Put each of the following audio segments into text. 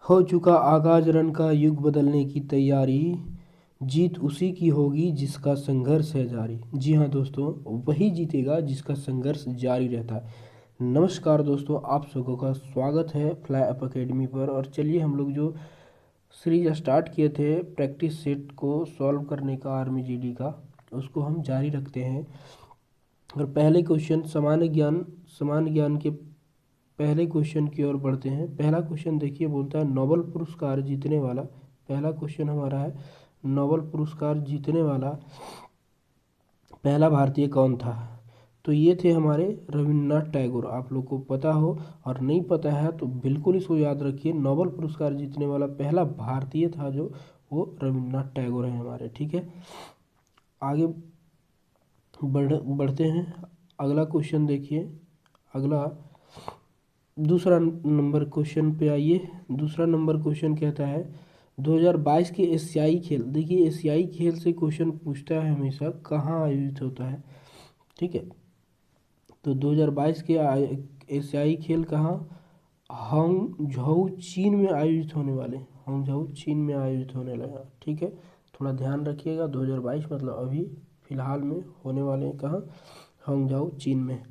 हो चुका आगाज रन का युग बदलने की तैयारी, जीत उसी की होगी जिसका संघर्ष है जारी। जी हाँ दोस्तों, वही जीतेगा जिसका संघर्ष जारी रहता है। नमस्कार दोस्तों, आप सबों का स्वागत है फ्लाई अप अकेडमी पर। और चलिए हम लोग जो सीरीज स्टार्ट किए थे प्रैक्टिस सेट को सॉल्व करने का आर्मी जीडी का, उसको हम जारी रखते हैं। और पहले क्वेश्चन सामान्य ज्ञान के पहले क्वेश्चन की ओर बढ़ते हैं। पहला क्वेश्चन देखिए, बोलता है नोबेल पुरस्कार जीतने वाला, पहला क्वेश्चन हमारा है नोबेल पुरस्कार जीतने वाला पहला भारतीय कौन था। तो ये थे हमारे रविन्द्रनाथ टैगोर। आप लोग को पता हो और नहीं पता है तो बिल्कुल इसको याद रखिए, नोबेल पुरस्कार जीतने वाला पहला भारतीय था जो, वो रविन्द्रनाथ टैगोर हैं हमारे। ठीक है, आगे बढ़ते हैं। अगला क्वेश्चन देखिए, अगला दूसरा नंबर क्वेश्चन पे आइए। दूसरा नंबर क्वेश्चन कहता है 2022 के एशियाई खेल। देखिए एशियाई खेल से क्वेश्चन पूछता है हमेशा, कहाँ आयोजित होता है। ठीक है, तो 2022 के एशियाई खेल कहाँ, हांगझोउ चीन में आयोजित होने वाले, हांगझोउ चीन में आयोजित होने लगा। ठीक है, थोड़ा ध्यान रखिएगा, 2022 मतलब अभी फिलहाल में होने वाले हैं कहाँ, हांगझोउ चीन में।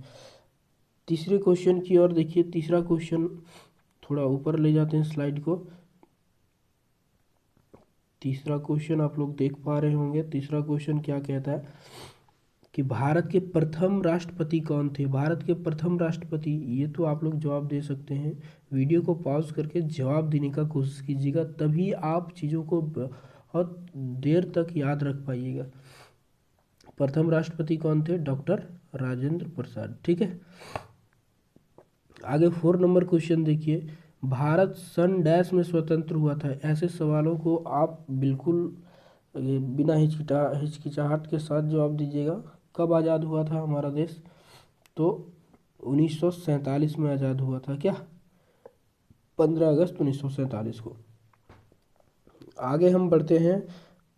तीसरे क्वेश्चन की ओर देखिए, तीसरा क्वेश्चन थोड़ा ऊपर ले जाते हैं स्लाइड को। तीसरा क्वेश्चन आप लोग देख पा रहे होंगे। तीसरा क्वेश्चन क्या कहता है कि भारत के प्रथम राष्ट्रपति कौन थे। भारत के प्रथम राष्ट्रपति, ये तो आप लोग जवाब दे सकते हैं। वीडियो को पॉज करके जवाब देने का कोशिश कीजिएगा, तभी आप चीज़ों को बहुत देर तक याद रख पाइएगा। प्रथम राष्ट्रपति कौन थे, डॉक्टर राजेंद्र प्रसाद। ठीक है, आगे 4 नंबर क्वेश्चन देखिए, भारत सन डैश में स्वतंत्र हुआ था। ऐसे सवालों को आप बिल्कुल बिना हिचकिचाहट के साथ जवाब दीजिएगा। कब आज़ाद हुआ था हमारा देश, तो 1947 में आज़ाद हुआ था। क्या, 15 अगस्त 1947 को। आगे हम बढ़ते हैं।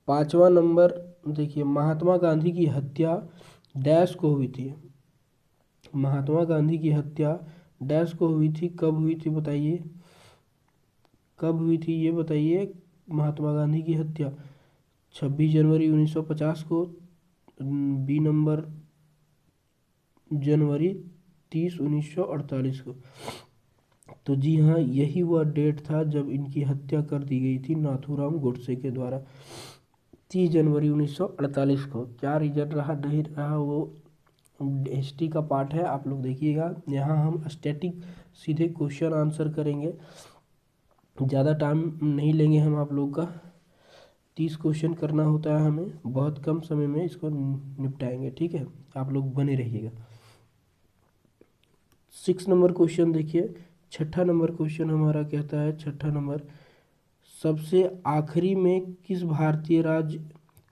5वां नंबर देखिए, महात्मा गांधी की हत्या डैश को हुई थी। महात्मा गांधी की हत्या डैश को हुई थी, कब हुई थी बताइए, कब हुई थी ये बताइए। महात्मा गांधी की हत्या 26 जनवरी 1950 को, बी नंबर जनवरी 30 1948 को। तो जी हाँ, यही वह डेट था जब इनकी हत्या कर दी गई थी नाथूराम गोडसे के द्वारा, 30 जनवरी 1948 को। क्या रिजल्ट रहा नहीं रहा वो हिस्ट्री का पार्ट है, आप लोग देखिएगा। यहाँ हम स्टैटिक सीधे क्वेश्चन आंसर करेंगे, ज़्यादा टाइम नहीं लेंगे हम आप लोग का। 30 क्वेश्चन करना होता है हमें, बहुत कम समय में इसको निपटाएंगे। ठीक है, आप लोग बने रहिएगा। 6 नंबर क्वेश्चन देखिए, छठा नंबर क्वेश्चन हमारा कहता है, छठा नंबर, सबसे आखिरी में किस भारतीय राज्य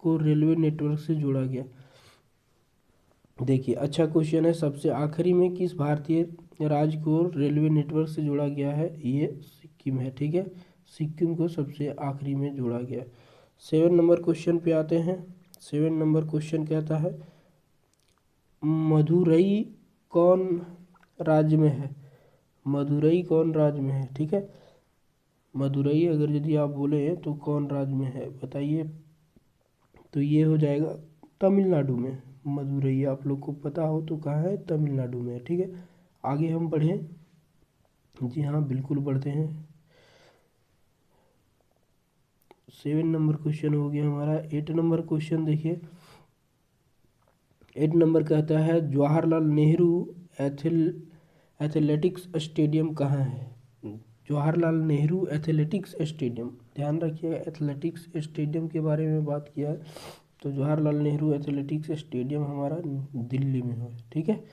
को रेलवे नेटवर्क से जोड़ा गया। देखिए अच्छा क्वेश्चन है, सबसे आखिरी में किस भारतीय राज्य को रेलवे नेटवर्क से जोड़ा गया है, ये सिक्किम है। ठीक है, सिक्किम को सबसे आखिरी में जोड़ा गया। 7 नंबर क्वेश्चन पे आते हैं। 7 नंबर क्वेश्चन कहता है मदुरई कौन राज्य में है, मदुरई कौन राज्य में है। ठीक है, मदुरई अगर यदि आप बोले तो कौन राज्य में है बताइए, तो ये हो जाएगा तमिलनाडु में। मदुरई आप लोग को पता हो तो कहाँ है, तमिलनाडु में। ठीक है, आगे हम बढ़ें। जी हाँ बिल्कुल बढ़ते हैं। 7 नंबर क्वेश्चन हो गया हमारा। 8 नंबर क्वेश्चन देखिए, 8 नंबर कहता है जवाहरलाल नेहरू एथलेटिक्स स्टेडियम कहाँ है। जवाहरलाल नेहरू एथलेटिक्स स्टेडियम, ध्यान रखिएगा, एथलेटिक्स स्टेडियम के बारे में बात किया है, तो जवाहरलाल नेहरू एथलेटिक्स स्टेडियम हमारा दिल्ली में है। ठीक है,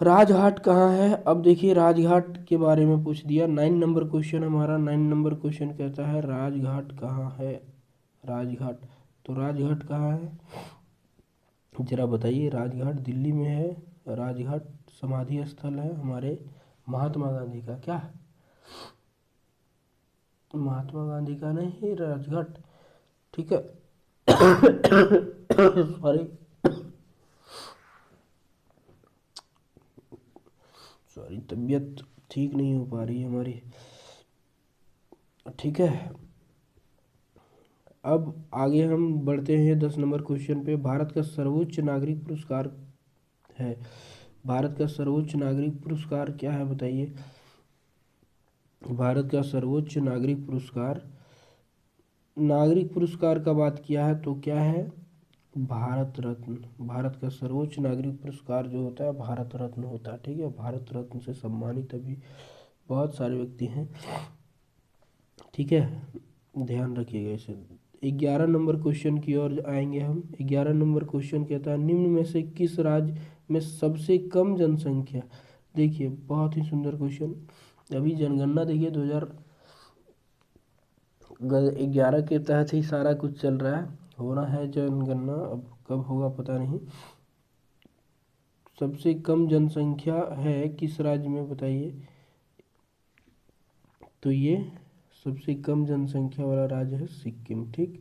राजघाट कहाँ है, अब देखिए राजघाट के बारे में पूछ दिया। 9 नंबर क्वेश्चन हमारा, 9 नंबर क्वेश्चन कहता है राजघाट कहाँ है, राजघाट, तो राजघाट कहाँ है जरा बताइए। राजघाट दिल्ली में है, राजघाट समाधि स्थल है हमारे महात्मा गांधी का। क्या, महात्मा गांधी का नहीं, राजघाट। ठीक है सॉरी, सॉरी, तबीयत ठीक नहीं हो पा रही है हमारी। ठीक है, अब आगे हम बढ़ते हैं 10 नंबर क्वेश्चन पे। भारत का सर्वोच्च नागरिक पुरस्कार है, भारत का सर्वोच्च नागरिक पुरस्कार क्या है बताइए। भारत का सर्वोच्च नागरिक पुरस्कार, नागरिक पुरस्कार का बात किया है तो क्या है, भारत रत्न। भारत का सर्वोच्च नागरिक पुरस्कार जो होता है भारत रत्न होता है। ठीक है, भारत रत्न से सम्मानित अभी बहुत सारे व्यक्ति हैं। ठीक है, ध्यान रखिएगा इसे। 11 नंबर क्वेश्चन की ओर आएंगे हम। 11 नंबर क्वेश्चन कहता है निम्न में से किस राज्य में सबसे कम जनसंख्या। देखिए बहुत ही सुंदर क्वेश्चन। अभी जनगणना देखिए 2011 के तहत ही सारा कुछ चल रहा है, होना है जनगणना, अब कब होगा पता नहीं। सबसे कम जनसंख्या है किस राज्य में बताइए। तो ये सबसे कम जनसंख्या वाला राज्य है सिक्किम। ठीक,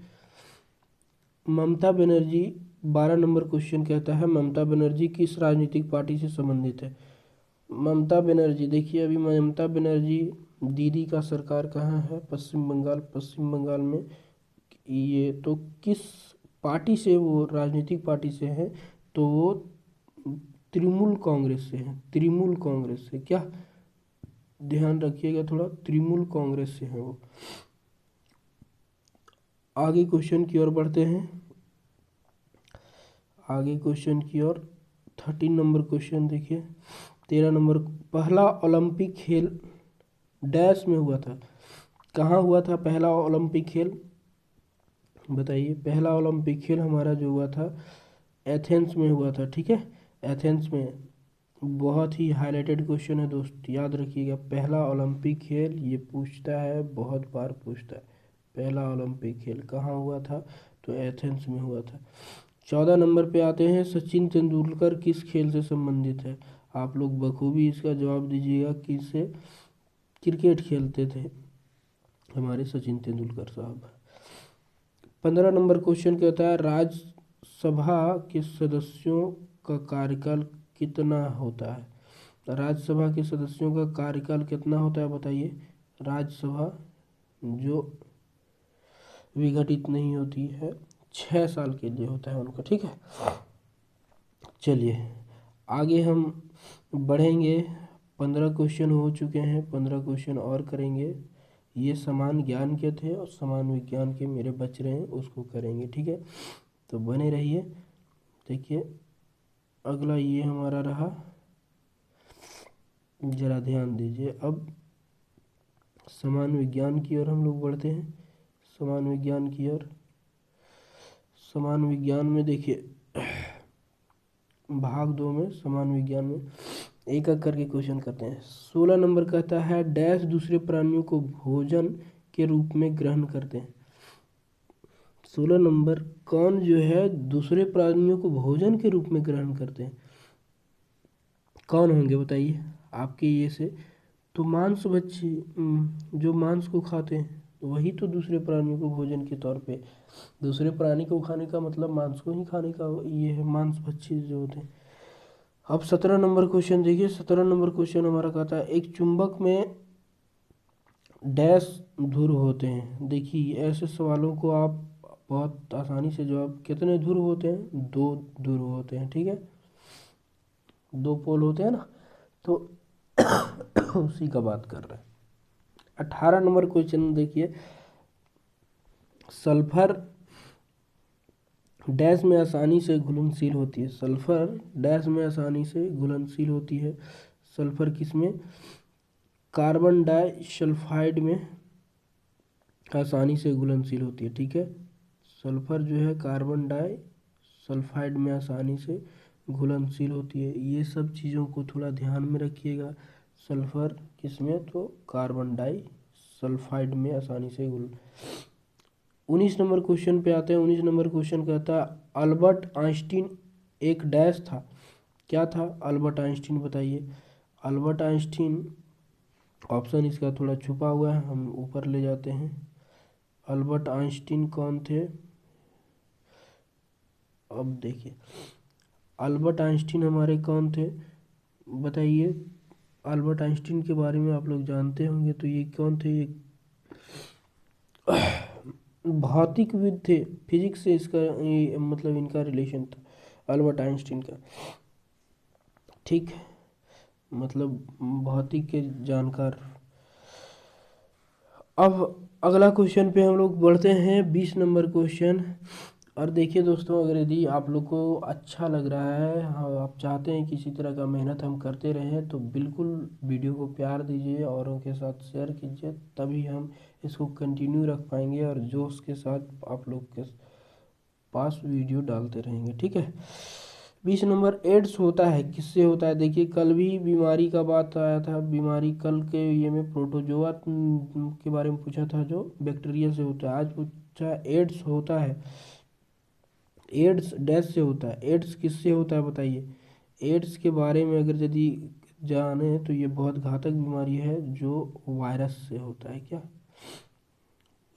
ममता बनर्जी, 12 नंबर क्वेश्चन कहता है ममता बनर्जी किस राजनीतिक पार्टी से संबंधित है। ममता बनर्जी, देखिए अभी ममता बनर्जी दीदी का सरकार कहाँ है, पश्चिम बंगाल। पश्चिम बंगाल में ये तो किस पार्टी से, वो राजनीतिक पार्टी से है तो वो तृणमूल कांग्रेस से है। तृणमूल कांग्रेस से, क्या ध्यान रखिएगा थोड़ा, तृणमूल कांग्रेस से है वो। आगे क्वेश्चन की ओर बढ़ते हैं, आगे क्वेश्चन की ओर। 13 नंबर क्वेश्चन देखिए। 13 नंबर, पहला ओलंपिक खेल डैश में हुआ था। कहाँ हुआ था पहला ओलंपिक खेल बताइए। पहला ओलंपिक खेल हमारा जो हुआ था एथेंस में हुआ था। ठीक है, एथेंस में। बहुत ही हाईलाइटेड क्वेश्चन है दोस्त, याद रखिएगा। पहला ओलंपिक खेल ये पूछता है, बहुत बार पूछता है। पहला ओलंपिक खेल कहाँ हुआ था, तो एथेंस में हुआ था। 14 नंबर पे आते हैं, सचिन तेंदुलकर किस खेल से संबंधित है। आप लोग बखूबी इसका जवाब दीजिएगा, किससे, क्रिकेट खेलते थे हमारे सचिन तेंदुलकर साहब। 15 नंबर क्वेश्चन कहता है राज्यसभा के सदस्यों का कार्यकाल कितना होता है। राज्यसभा के सदस्यों का कार्यकाल कितना होता है बताइए। राज्यसभा जो विघटित नहीं होती है 6 साल के लिए होता है उनका। ठीक है, चलिए आगे हम बढ़ेंगे। 15 क्वेश्चन हो चुके हैं, 15 क्वेश्चन और करेंगे। ये समान ज्ञान के थे और समान विज्ञान के मेरे बच रहे हैं, उसको करेंगे। ठीक है, तो बने रहिए। देखिए अगला ये हमारा रहा, जरा ध्यान दीजिए। अब समान विज्ञान की ओर हम लोग बढ़ते हैं। समान विज्ञान की ओर, समान विज्ञान में देखिए भाग 2 में समान विज्ञान में एक एक करके क्वेश्चन करते हैं। 16 नंबर कहता है डैश दूसरे प्राणियों को भोजन के रूप में ग्रहण करते हैं। 16 नंबर, कौन जो है दूसरे प्राणियों को भोजन के रूप में ग्रहण करते हैं, कौन होंगे बताइए आपके ये से। तो मांस भक्षी, जो मांस को खाते हैं वही तो दूसरे प्राणियों को भोजन के तौर पे, दूसरे प्राणी को खाने का मतलब मांस को ही खाने का ये है, मांस भक्षी जो होते हैं। अब 17 नंबर क्वेश्चन देखिए। 17 नंबर क्वेश्चन हमारा कहता है एक चुंबक में डैश ध्रुव होते हैं। देखिए ऐसे सवालों को आप बहुत आसानी से जवाब, कितने ध्रुव होते हैं, 2 ध्रुव होते हैं। ठीक है, 2 पोल होते हैं ना, तो उसी का बात कर रहे हैं। 18 नंबर क्वेश्चन देखिए, सल्फर डैश में आसानी से घुलनशील होती है। सल्फर डैश में आसानी से घुलनशील होती है। सल्फर किसमें, कार्बन डाइसल्फाइड में आसानी से घुलनशील होती है। ठीक है, सल्फर जो है कार्बन डाइसल्फाइड में आसानी से घुलनशील होती है। ये सब चीज़ों को थोड़ा ध्यान में रखिएगा। सल्फर किसमें, तो कार्बन डाइसल्फाइड में आसानी से घुल। 19 नंबर क्वेश्चन पे आते हैं। 19 नंबर क्वेश्चन कहता है अल्बर्ट आइंस्टीन एक डैश था। क्या था अल्बर्ट आइंस्टीन बताइए। अल्बर्ट आइंस्टीन, ऑप्शन इसका थोड़ा छुपा हुआ है, हम ऊपर ले जाते हैं। अल्बर्ट आइंस्टीन कौन थे, अब देखिए अल्बर्ट आइंस्टीन हमारे कौन थे बताइए। अल्बर्ट आइंस्टीन के बारे में आप लोग जानते होंगे। तो ये कौन थे? ये भौतिकविद थे, फिजिक्स से इसका ये मतलब इनका रिलेशन था, अल्बर्ट आइंस्टीन का। ठीक, मतलब भौतिक के जानकार। अब अगला क्वेश्चन पे हम लोग बढ़ते हैं, 20 नंबर क्वेश्चन। और देखिए दोस्तों, अगर यदि आप लोग को अच्छा लग रहा है, हाँ, आप चाहते हैं कि इसी तरह का मेहनत हम करते रहें, तो बिल्कुल वीडियो को प्यार दीजिए, औरों के साथ शेयर कीजिए, तभी हम इसको कंटिन्यू रख पाएंगे और जोश के साथ आप लोग के पास वीडियो डालते रहेंगे। ठीक है। 20 नंबर, एड्स होता है किससे होता है? देखिए, कल भी बीमारी का बात आया था, बीमारी कल के ये में प्रोटोजोआ के बारे में पूछा था, जो बैक्टीरिया से होता है। आज पूछा एड्स होता है, एड्स डैश से होता है, एड्स किससे होता है बताइए? एड्स के बारे में अगर यदि जाने तो ये बहुत घातक बीमारी है जो वायरस से होता है। क्या?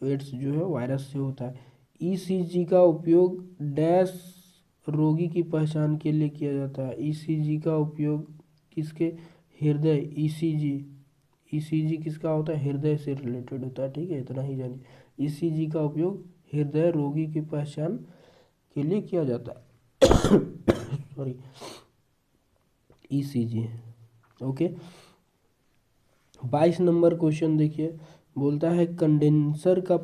एड्स जो है वायरस से होता है। ईसीजी का उपयोग डैश रोगी की पहचान के लिए किया जाता है। ईसीजी का उपयोग किसके? हृदय, ईसीजी, ईसीजी किसका होता है? हृदय से रिलेटेड होता है। ठीक है, इतना ही जानिए। ईसीजी का उपयोग हृदय रोगी की पहचान के लिए किया जाता है। Sorry, ECG. Okay. 22 number question देखिए, बोलता है कंडेंसर का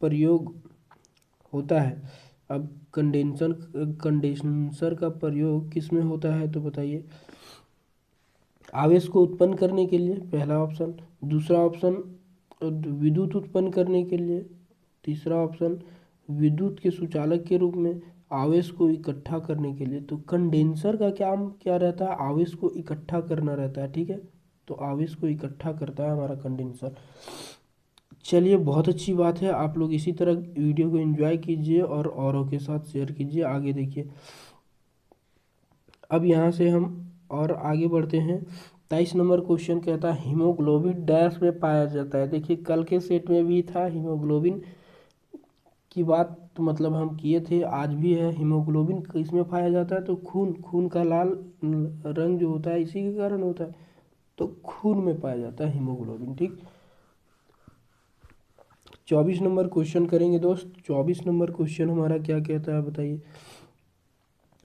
प्रयोग होता है। अब कंडेंसर का प्रयोग किस में होता है तो बताइए? आवेश को उत्पन्न करने के लिए, पहला ऑप्शन। दूसरा ऑप्शन विद्युत उत्पन्न करने के लिए। तीसरा ऑप्शन विद्युत के सुचालक के रूप में। आवेश को इकट्ठा करने के लिए। तो कंडेंसर का काम क्या रहता है? आवेश को इकट्ठा करना रहता है। ठीक है, तो आवेश को इकट्ठा करता है हमारा कंडेंसर। चलिए, बहुत अच्छी बात है। आप लोग इसी तरह वीडियो को एंजॉय कीजिए और औरों के साथ शेयर कीजिए। आगे देखिए, अब यहाँ से हम और आगे बढ़ते हैं। 23 नंबर क्वेश्चन कहता है हीमोग्लोबिन डैश में पाया जाता है। देखिए, कल के सेट में भी था हीमोग्लोबिन की बात, तो मतलब हम किए थे, आज भी है। हीमोग्लोबिन किस में पाया जाता है? तो खून, खून का लाल रंग जो होता है इसी के कारण होता है, तो खून में पाया जाता है हीमोग्लोबिन। ठीक, 24 नंबर क्वेश्चन करेंगे दोस्त। 24 नंबर क्वेश्चन हमारा क्या कहता है बताइए?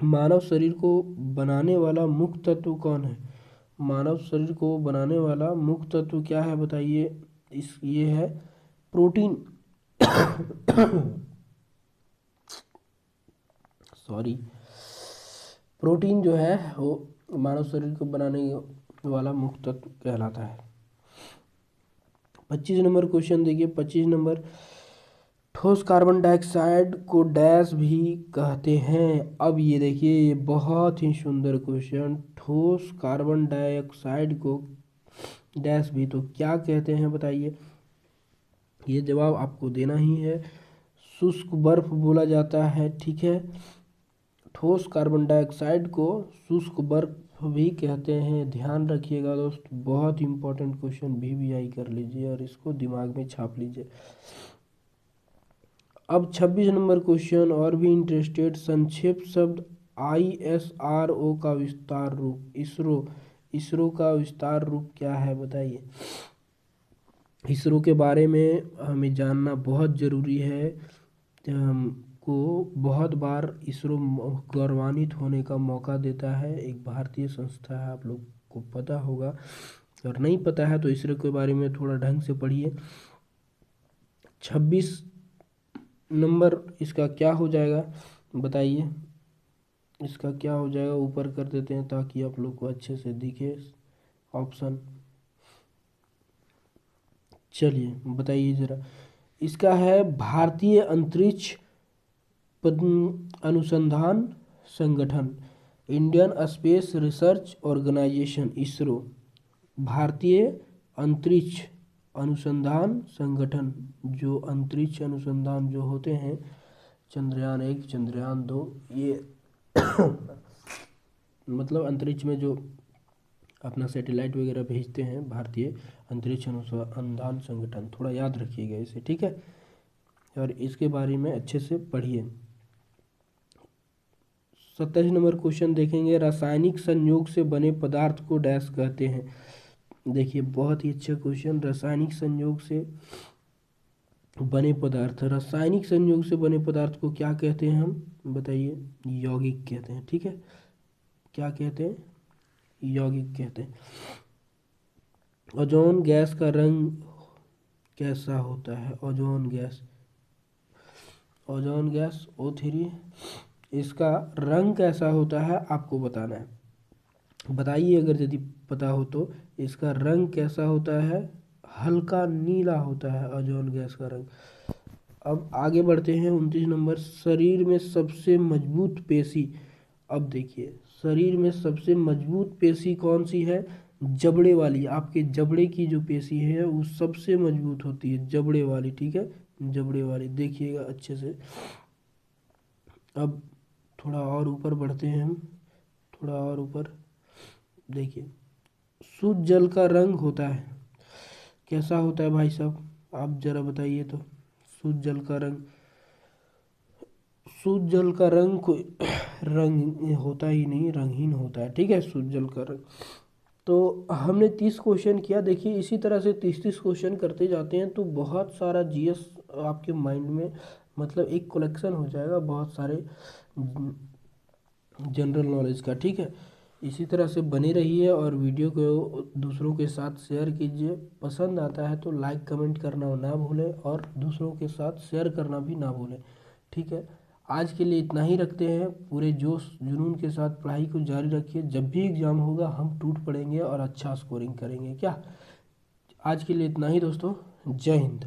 मानव शरीर को बनाने वाला मुख्य तत्व कौन है? मानव शरीर को बनाने वाला मुख्य तत्व क्या है बताइए? ये है प्रोटीन। सॉरी, प्रोटीन जो है वो मानव शरीर को बनाने वाला मुख्य तत्व कहलाता है। 25 नंबर क्वेश्चन देखिए। 25 नंबर, ठोस कार्बन डाइऑक्साइड को डैश भी कहते हैं। अब ये देखिए, ये बहुत ही सुंदर क्वेश्चन। ठोस कार्बन डाइऑक्साइड को डैश भी तो क्या कहते हैं बताइए? ये जवाब आपको देना ही है। शुष्क बर्फ बोला जाता है। ठीक है, ठोस कार्बन डाइऑक्साइड को शुष्क बर्फ भी कहते हैं। ध्यान रखिएगा दोस्त, बहुत इंपॉर्टेंट क्वेश्चन, VVI कर लीजिए और इसको दिमाग में छाप लीजिए। अब 26 नंबर क्वेश्चन और भी इंटरेस्टेड। संक्षेप शब्द ISRO का विस्तार रूप। इसरो, इसरो का विस्तार रूप क्या है बताइए? इसरो के बारे में हमें जानना बहुत ज़रूरी है। हमको बहुत बार इसरो गौरवान्वित होने का मौका देता है। एक भारतीय संस्था है, आप लोग को पता होगा, और नहीं पता है तो इसरो के बारे में थोड़ा ढंग से पढ़िए। 26 नंबर इसका क्या हो जाएगा बताइए? इसका क्या हो जाएगा? ऊपर कर देते हैं ताकि आप लोग को अच्छे से दिखे ऑप्शन। चलिए बताइए ज़रा। इसका है भारतीय अंतरिक्ष अनुसंधान संगठन, Indian space research organisation, ISRO. भारतीय अंतरिक्ष अनुसंधान संगठन, जो अंतरिक्ष अनुसंधान जो होते हैं, चंद्रयान 1, चंद्रयान 2, ये मतलब अंतरिक्ष में जो अपना सैटेलाइट वगैरह भेजते हैं, भारतीय अंतरिक्ष अनुसंधान संगठन, थोड़ा याद रखिएगा इसे। ठीक है, और इसके बारे में अच्छे से पढ़िए। 27 नंबर क्वेश्चन देखेंगे। रासायनिक संयोग से बने पदार्थ को डैश कहते हैं। देखिए बहुत ही अच्छा क्वेश्चन। रासायनिक संयोग से बने पदार्थ, रासायनिक संयोग से बने पदार्थ को क्या कहते हैं हम, बताइए। यौगिक कहते हैं, ठीक है। क्या कहते हैं, यौगिक कहते हैं। ओजोन गैस का रंग कैसा होता है, ozone gas, ozone gas O3, इसका रंग कैसा होता है आपको बताना है। बताइए अगर यदि पता हो तो। इसका रंग कैसा होता है, हल्का नीला होता है ओजोन गैस का रंग। अब आगे बढ़ते हैं 29 नंबर, शरीर में सबसे मजबूत पेशी। अब देखिए शरीर में सबसे मजबूत पेशी कौन सी है, जबड़े वाली। आपके जबड़े की जो पेशी है वो सबसे मजबूत होती है, जबड़े वाली, ठीक है, जबड़े वाली। देखिएगा अच्छे से। अब थोड़ा और ऊपर बढ़ते हैं हम, थोड़ा और ऊपर। देखिए शुद्ध जल का रंग होता है, कैसा होता है भाई साहब, आप जरा बताइए तो। शुद्ध जल का रंग, शुद्ध जल का रंग कोई रंग होता ही नहीं, रंगहीन होता है, ठीक है, शुद्ध जल का रंग। तो हमने 30 क्वेश्चन किया। देखिए इसी तरह से 30 क्वेश्चन करते जाते हैं तो बहुत सारा जीएस आपके माइंड में, मतलब एक कलेक्शन हो जाएगा बहुत सारे जनरल नॉलेज का, ठीक है। इसी तरह से बने रहिए और वीडियो को दूसरों के साथ शेयर कीजिए। पसंद आता है तो लाइक कमेंट करना ना भूलें और दूसरों के साथ शेयर करना भी ना भूलें, ठीक है। आज के लिए इतना ही रखते हैं। पूरे जोश जुनून के साथ पढ़ाई को जारी रखिए। जब भी एग्ज़ाम होगा हम टूट पड़ेंगे और अच्छा स्कोरिंग करेंगे, क्या। आज के लिए इतना ही दोस्तों, जय हिंद।